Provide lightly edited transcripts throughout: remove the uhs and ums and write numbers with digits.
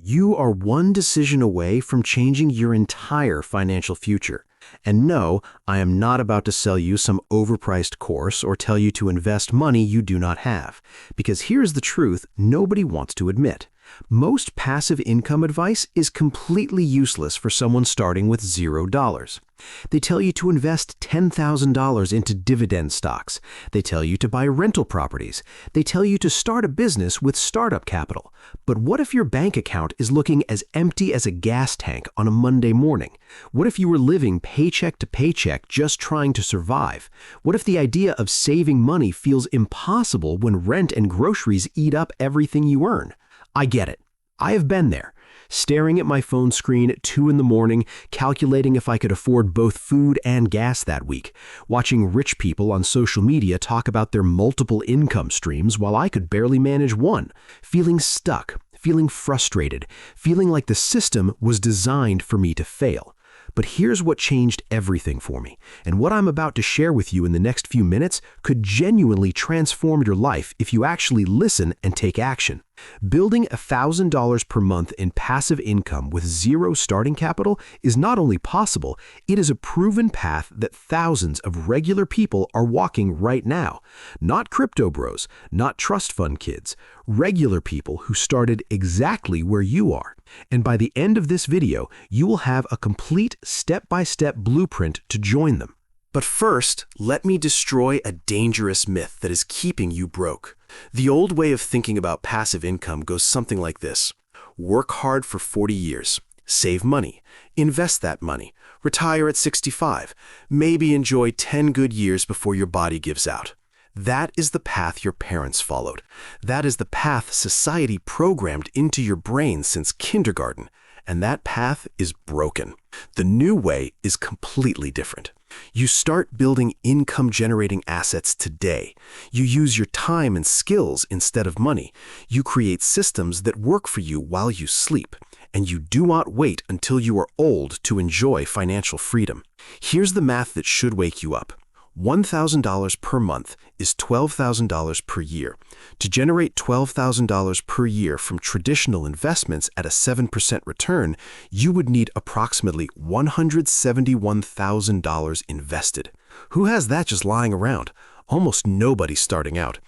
You are one decision away from changing your entire financial future. And no, I am not about to sell you some overpriced course or tell you to invest money you do not have. Because here's the truth nobody wants to admit. Most passive income advice is completely useless for someone starting with $0. They tell you to invest $10,000 into dividend stocks. They tell you to buy rental properties. They tell you to start a business with startup capital. But what if your bank account is looking as empty as a gas tank on a Monday morning? What if you were living paycheck to paycheck just trying to survive? What if the idea of saving money feels impossible when rent and groceries eat up everything you earn? I get it. I have been there, staring at my phone screen at 2 in the morning, calculating if I could afford both food and gas that week, watching rich people on social media talk about their multiple income streams while I could barely manage one, feeling stuck, feeling frustrated, feeling like the system was designed for me to fail. But here's what changed everything for me, and what I'm about to share with you in the next few minutes could genuinely transform your life if you actually listen and take action. Building $1,000 per month in passive income with zero starting capital is not only possible, it is a proven path that thousands of regular people are walking right now. Not crypto bros, not trust fund kids, regular people who started exactly where you are. And by the end of this video, you will have a complete step-by-step blueprint to join them. But first, let me destroy a dangerous myth that is keeping you broke. The old way of thinking about passive income goes something like this. Work hard for 40 years, save money, invest that money, retire at 65, maybe enjoy 10 good years before your body gives out. That is the path your parents followed. That is the path society programmed into your brain since kindergarten. And that path is broken. The new way is completely different. You start building income-generating assets today. You use your time and skills instead of money. You create systems that work for you while you sleep. And you do not wait until you are old to enjoy financial freedom. Here's the math that should wake you up. $1,000 per month is $12,000 per year. To generate $12,000 per year from traditional investments at a 7% return, you would need approximately $171,000 invested. Who has that just lying around? Almost nobody starting out.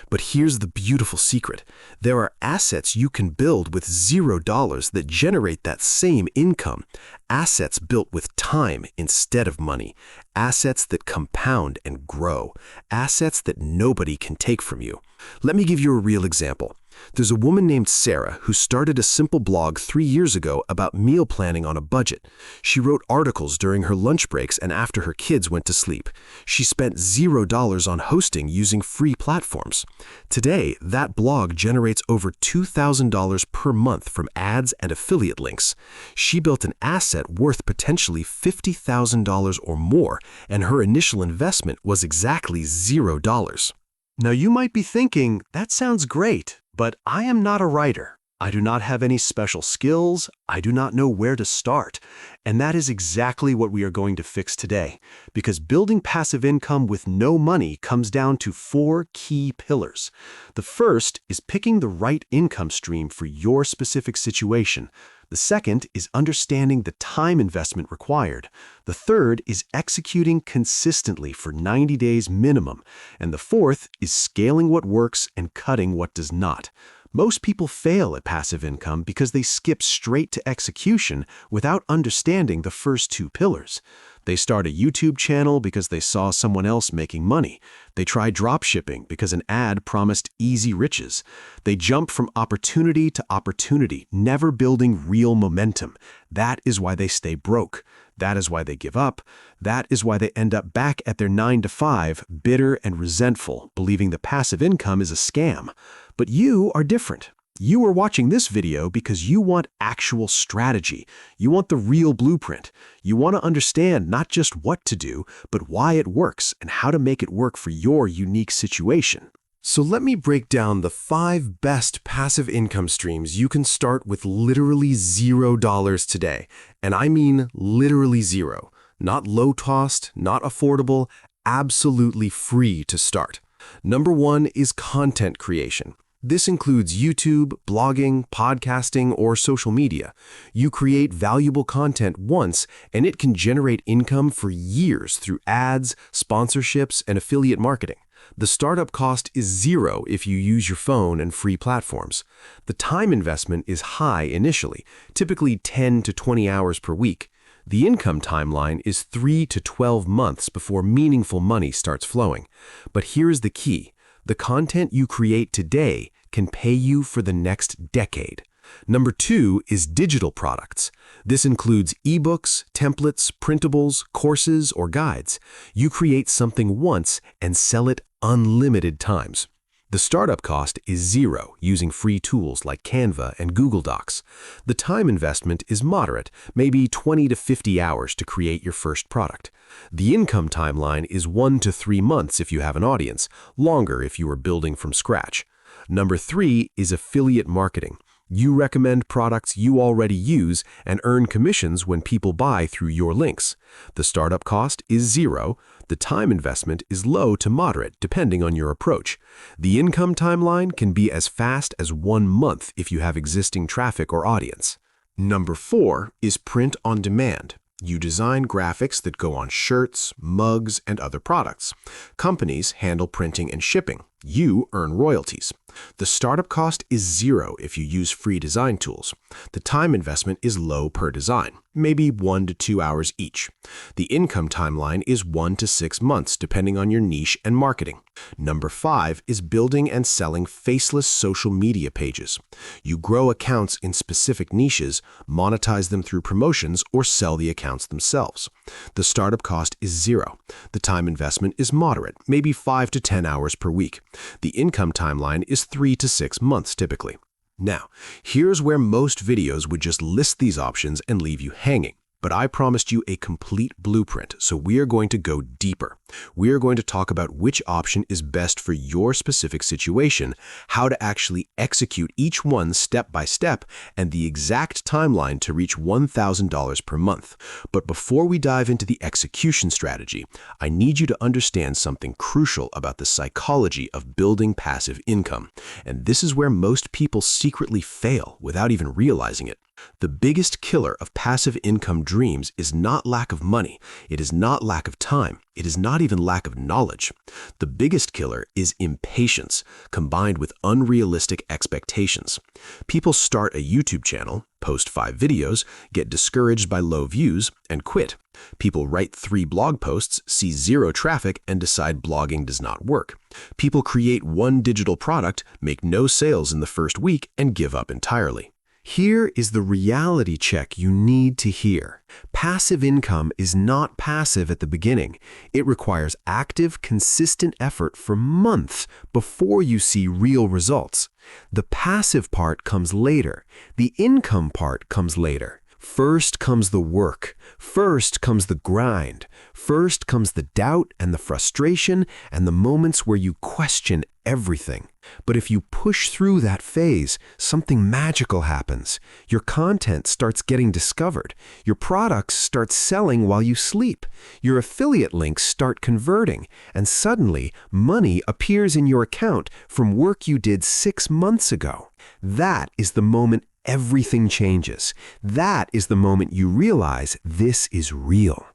But here's the beautiful secret. There are assets you can build with $0 that generate that same income. Assets built with time instead of money. Assets that compound and grow. Assets that nobody can take from you. Let me give you a real example. There's a woman named Sarah who started a simple blog 3 years ago about meal planning on a budget. She wrote articles during her lunch breaks and after her kids went to sleep. She spent $0 on hosting using free platforms. Today, that blog generates over $2,000 per month from ads and affiliate links. She built an asset worth potentially $50,000 or more, and her initial investment was exactly $0. Now you might be thinking, that sounds great, but I am not a writer. I do not have any special skills. I do not know where to start. And that is exactly what we are going to fix today. Because building passive income with no money comes down to 4 key pillars. The first is picking the right income stream for your specific situation. The second is understanding the time investment required. The third is executing consistently for 90 days minimum. And the fourth is scaling what works and cutting what does not. Most people fail at passive income because they skip straight to execution without understanding the first 2 pillars. They start a YouTube channel because they saw someone else making money. They try dropshipping because an ad promised easy riches. They jump from opportunity to opportunity, never building real momentum. That is why they stay broke. That is why they give up. That is why they end up back at their 9 to 5, bitter and resentful, believing the passive income is a scam. But you are different. You are watching this video because you want actual strategy. You want the real blueprint. You want to understand not just what to do, but why it works and how to make it work for your unique situation. So let me break down the 5 best passive income streams you can start with literally $0 today. And I mean literally zero. Not low cost, not affordable, absolutely free to start. Number 1 is content creation. This includes YouTube, blogging, podcasting, or social media. You create valuable content once, and it can generate income for years through ads, sponsorships, and affiliate marketing. The startup cost is zero if you use your phone and free platforms. The time investment is high initially, typically 10 to 20 hours per week. The income timeline is 3 to 12 months before meaningful money starts flowing. But here's the key. The content you create today can pay you for the next decade. Number 2 is digital products. This includes ebooks, templates, printables, courses, or guides. You create something once and sell it unlimited times. The startup cost is zero using free tools like Canva and Google Docs. The time investment is moderate, maybe 20 to 50 hours to create your first product. The income timeline is 1 to 3 months if you have an audience, longer if you are building from scratch. Number 3 is affiliate marketing. You recommend products you already use and earn commissions when people buy through your links. The startup cost is zero. The time investment is low to moderate, depending on your approach. The income timeline can be as fast as 1 month if you have existing traffic or audience. Number 4 is print on demand. You design graphics that go on shirts, mugs, and other products. Companies handle printing and shipping. You earn royalties. The startup cost is zero if you use free design tools. The time investment is low per design, maybe 1 to 2 hours each. The income timeline is 1 to 6 months, depending on your niche and marketing. Number 5 is building and selling faceless social media pages. You grow accounts in specific niches, monetize them through promotions, or sell the accounts themselves. The startup cost is zero. The time investment is moderate, maybe 5 to 10 hours per week. The income timeline is 3 to 6 months typically. Now, here's where most videos would just list these options and leave you hanging. But I promised you a complete blueprint, so we are going to go deeper. We are going to talk about which option is best for your specific situation, how to actually execute each one step by step, and the exact timeline to reach $1,000 per month. But before we dive into the execution strategy, I need you to understand something crucial about the psychology of building passive income. And this is where most people secretly fail without even realizing it. The biggest killer of passive income dreams is not lack of money. It is not lack of time. It is not even lack of knowledge. The biggest killer is impatience, combined with unrealistic expectations. People start a YouTube channel, post 5 videos, get discouraged by low views, and quit. People write 3 blog posts, see 0 traffic, and decide blogging does not work. People create 1 digital product, make no sales in the first week, and give up entirely. Here is the reality check you need to hear. Passive income is not passive at the beginning. It requires active, consistent effort for months before you see real results. The passive part comes later. The income part comes later. First comes the work. First comes the grind. First comes the doubt and the frustration and the moments where you question everything. But if you push through that phase, something magical happens. Your content starts getting discovered. Your products start selling while you sleep. Your affiliate links start converting. And suddenly, money appears in your account from work you did 6 months ago. That is the moment everything changes. That is the moment you realize this is real.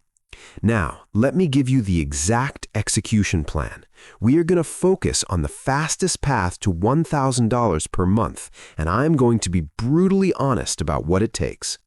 Now, let me give you the exact execution plan. We are going to focus on the fastest path to $1,000 per month, and I'm going to be brutally honest about what it takes.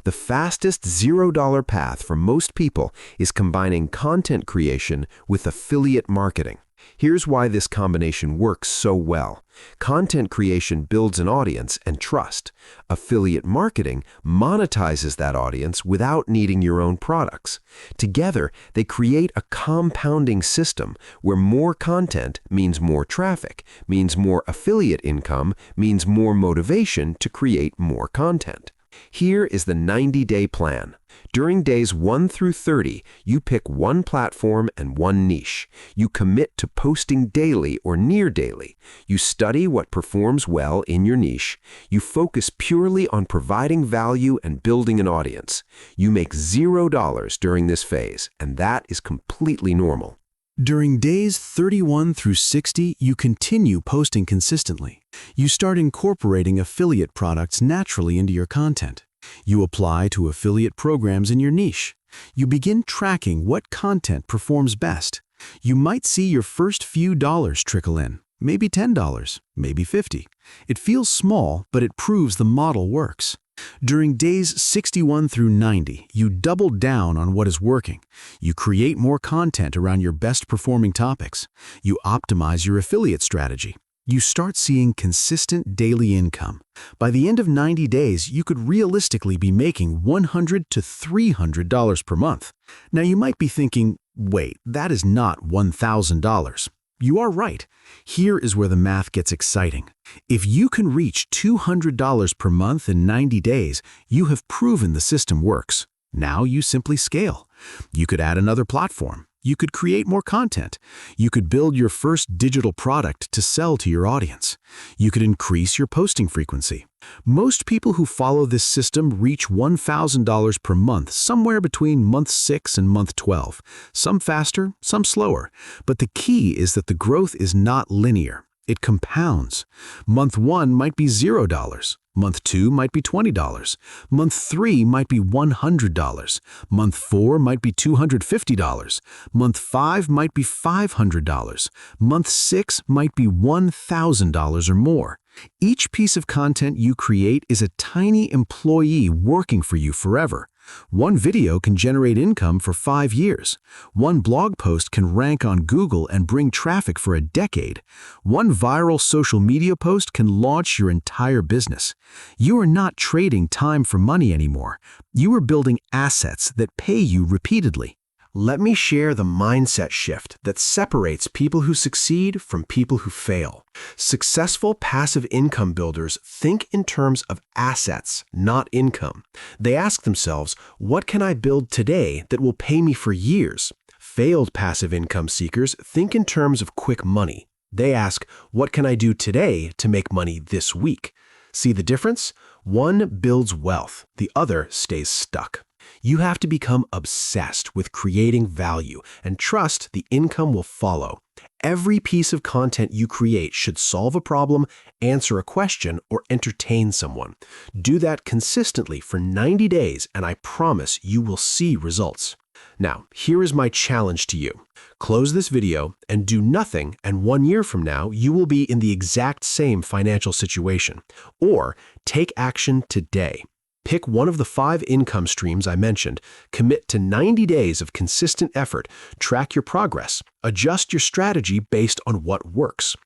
The fastest $0 path for most people is combining content creation with affiliate marketing. Here's why this combination works so well. Content creation builds an audience and trust. Affiliate marketing monetizes that audience without needing your own products. Together, they create a compounding system where more content means more traffic, means more affiliate income, means more motivation to create more content. Here is the 90-day plan. During days 1 through 30, you pick 1 platform and 1 niche. You commit to posting daily or near daily. You study what performs well in your niche. You focus purely on providing value and building an audience. You make $0 during this phase, and that is completely normal. During days 31 through 60, you continue posting consistently. You start incorporating affiliate products naturally into your content. You apply to affiliate programs in your niche. You begin tracking what content performs best. You might see your first few dollars trickle in, maybe $10, maybe $50. It feels small, but it proves the model works. During days 61 through 90, you double down on what is working. You create more content around your best performing topics. You optimize your affiliate strategy. You start seeing consistent daily income. By the end of 90 days, you could realistically be making $100 to $300 per month. Now you might be thinking, wait, that is not $1,000. You are right. Here is where the math gets exciting. If you can reach $200 per month in 90 days, you have proven the system works. Now you simply scale. You could add another platform. You could create more content. You could build your first digital product to sell to your audience. You could increase your posting frequency. Most people who follow this system reach $1,000 per month somewhere between month 6 and month 12. Some faster, some slower. But the key is that the growth is not linear. It compounds. Month 1 might be $0. Month 2 might be $20. Month 3 might be $100. Month 4 might be $250. Month 5 might be $500. Month 6 might be $1,000 or more. Each piece of content you create is a tiny employee working for you forever. One video can generate income for 5 years. One blog post can rank on Google and bring traffic for a decade. One viral social media post can launch your entire business. You are not trading time for money anymore. You are building assets that pay you repeatedly. Let me share the mindset shift that separates people who succeed from people who fail. Successful passive income builders think in terms of assets, not income. They ask themselves, what can I build today that will pay me for years? Failed passive income seekers think in terms of quick money. They ask, what can I do today to make money this week? See the difference? One builds wealth, the other stays stuck. You have to become obsessed with creating value and trust the income will follow. Every piece of content you create should solve a problem, answer a question, or entertain someone. Do that consistently for 90 days, and I promise you will see results. Now, here is my challenge to you. Close this video and do nothing, and 1 year from now, you will be in the exact same financial situation. Or take action today. Pick one of the 5 income streams I mentioned, commit to 90 days of consistent effort, track your progress, adjust your strategy based on what works.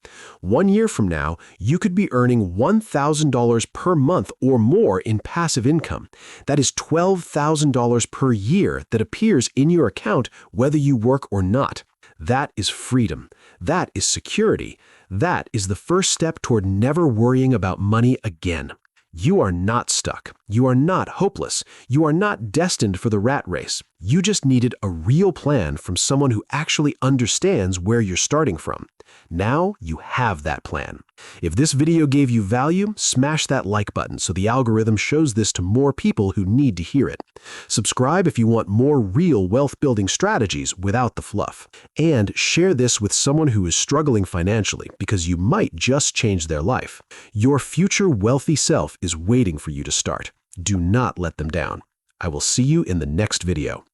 1 year from now, you could be earning $1,000 per month or more in passive income. That is $12,000 per year that appears in your account whether you work or not. That is freedom. That is security. That is the first step toward never worrying about money again. You are not stuck. You are not hopeless. You are not destined for the rat race. You just needed a real plan from someone who actually understands where you're starting from. Now you have that plan. If this video gave you value, smash that like button so the algorithm shows this to more people who need to hear it. Subscribe if you want more real wealth-building strategies without the fluff. And share this with someone who is struggling financially because you might just change their life. Your future wealthy self is waiting for you to start. Do not let them down. I will see you in the next video.